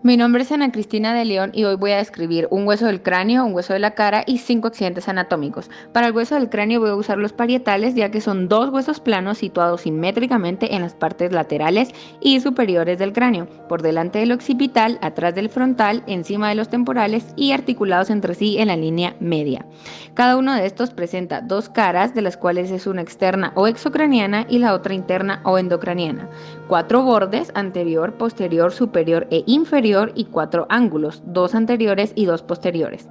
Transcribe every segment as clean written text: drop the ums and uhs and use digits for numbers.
Mi nombre es Ana Cristina de León y hoy voy a describir un hueso del cráneo, un hueso de la cara y 5 accidentes anatómicos. Para el hueso del cráneo voy a usar los parietales, ya que son dos huesos planos situados simétricamente en las partes laterales y superiores del cráneo, por delante del occipital, atrás del frontal, encima de los temporales y articulados entre sí en la línea media. Cada uno de estos presenta dos caras, de las cuales es una externa o exocraniana y la otra interna o endocraniana, cuatro bordes, anterior, posterior, superior e inferior, y cuatro ángulos, dos anteriores y dos posteriores.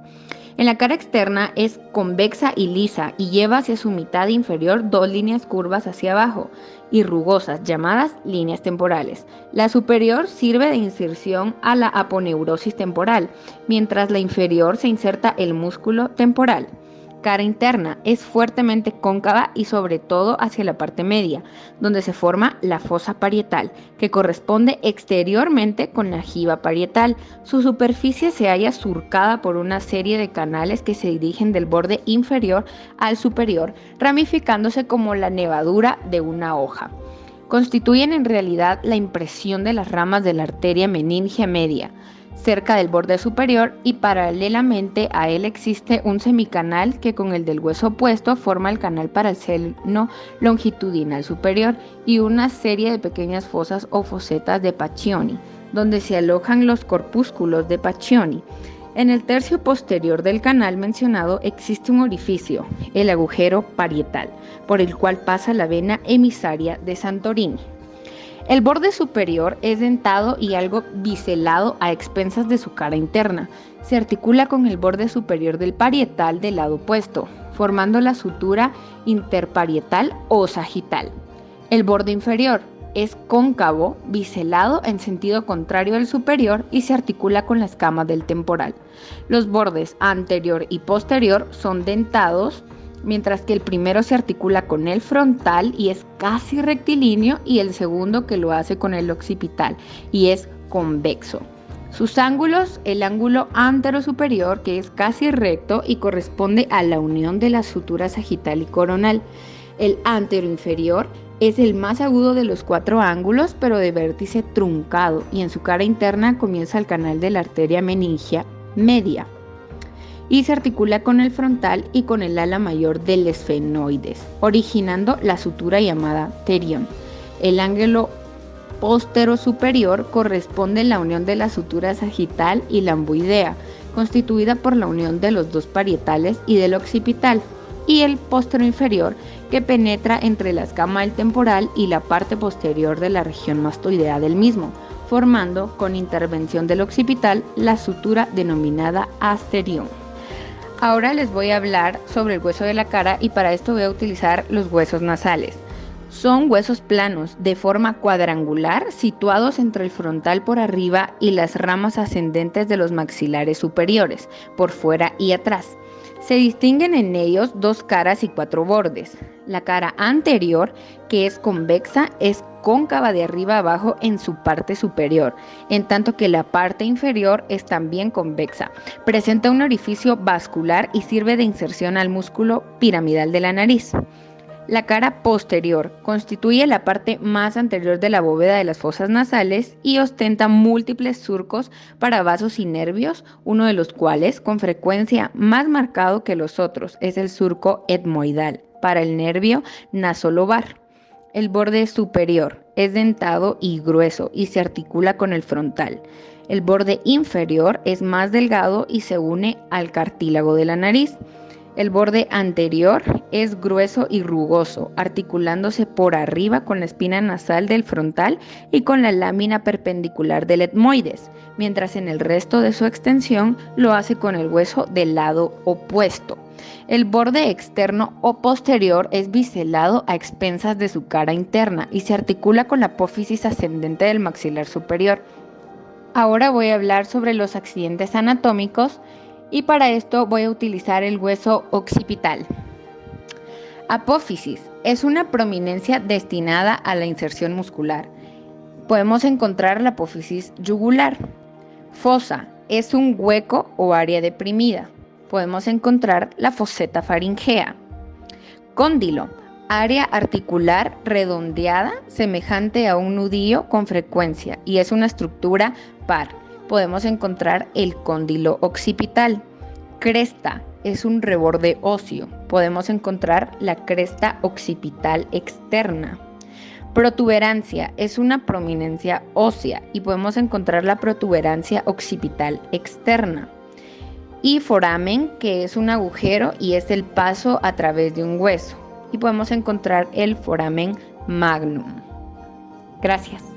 En la cara externa es convexa y lisa y lleva hacia su mitad inferior dos líneas curvas hacia abajo y rugosas llamadas líneas temporales. La superior sirve de inserción a la aponeurosis temporal, mientras la inferior se inserta el músculo temporal. Cara interna es fuertemente cóncava y sobre todo hacia la parte media, donde se forma la fosa parietal, que corresponde exteriormente con la jiba parietal. Su superficie se halla surcada por una serie de canales que se dirigen del borde inferior al superior, ramificándose como la nervadura de una hoja. Constituyen en realidad la impresión de las ramas de la arteria meningia media, cerca del borde superior, y paralelamente a él existe un semicanal que con el del hueso opuesto forma el canal para el seno longitudinal superior, y una serie de pequeñas fosas o fosetas de Paccioni, donde se alojan los corpúsculos de Paccioni. En el tercio posterior del canal mencionado existe un orificio, el agujero parietal, por el cual pasa la vena emisaria de Santorini. El borde superior es dentado y algo biselado a expensas de su cara interna. Se articula con el borde superior del parietal del lado opuesto, formando la sutura interparietal o sagital. El borde inferior es cóncavo, biselado en sentido contrario al superior y se articula con la escama del temporal. Los bordes anterior y posterior son dentados, mientras que el primero se articula con el frontal y es casi rectilíneo, y el segundo que lo hace con el occipital y es convexo. Sus ángulos: el ángulo anterosuperior, que es casi recto y corresponde a la unión de la sutura sagital y coronal. El anteroinferior es el más agudo de los cuatro ángulos, pero de vértice truncado, y en su cara interna comienza el canal de la arteria meningia media y se articula con el frontal y con el ala mayor del esfenoides, originando la sutura llamada terión. El ángulo posterosuperior corresponde a la unión de la sutura sagital y lamboidea, constituida por la unión de los dos parietales y del occipital, y el posteroinferior, que penetra entre la escama del temporal y la parte posterior de la región mastoidea del mismo, formando, con intervención del occipital, la sutura denominada asterión. Ahora les voy a hablar sobre el hueso de la cara, y para esto voy a utilizar los huesos nasales. Son huesos planos de forma cuadrangular situados entre el frontal por arriba y las ramas ascendentes de los maxilares superiores, por fuera y atrás. Se distinguen en ellos dos caras y cuatro bordes. La cara anterior, que es convexa, es cóncava de arriba a abajo en su parte superior, en tanto que la parte inferior es también convexa. Presenta un orificio vascular y sirve de inserción al músculo piramidal de la nariz. La cara posterior constituye la parte más anterior de la bóveda de las fosas nasales y ostenta múltiples surcos para vasos y nervios, uno de los cuales, con frecuencia más marcado que los otros, es el surco etmoidal para el nervio nasolobar. El borde superior es dentado y grueso y se articula con el frontal. El borde inferior es más delgado y se une al cartílago de la nariz. El borde anterior es grueso y rugoso, articulándose por arriba con la espina nasal del frontal y con la lámina perpendicular del etmoides, mientras en el resto de su extensión lo hace con el hueso del lado opuesto. El borde externo o posterior es biselado a expensas de su cara interna y se articula con la apófisis ascendente del maxilar superior. Ahora voy a hablar sobre los accidentes anatómicos, y para esto voy a utilizar el hueso occipital. Apófisis es una prominencia destinada a la inserción muscular. Podemos encontrar la apófisis yugular. Fosa es un hueco o área deprimida. Podemos encontrar la foseta faringea. Cóndilo, área articular redondeada semejante a un nudillo con frecuencia, y es una estructura par. podemos encontrar el cóndilo occipital. Cresta es un reborde óseo. Podemos encontrar la cresta occipital externa. Protuberancia es una prominencia ósea y podemos encontrar la protuberancia occipital externa. Y foramen, que es un agujero y es el paso a través de un hueso. Y podemos encontrar el foramen magnum. Gracias.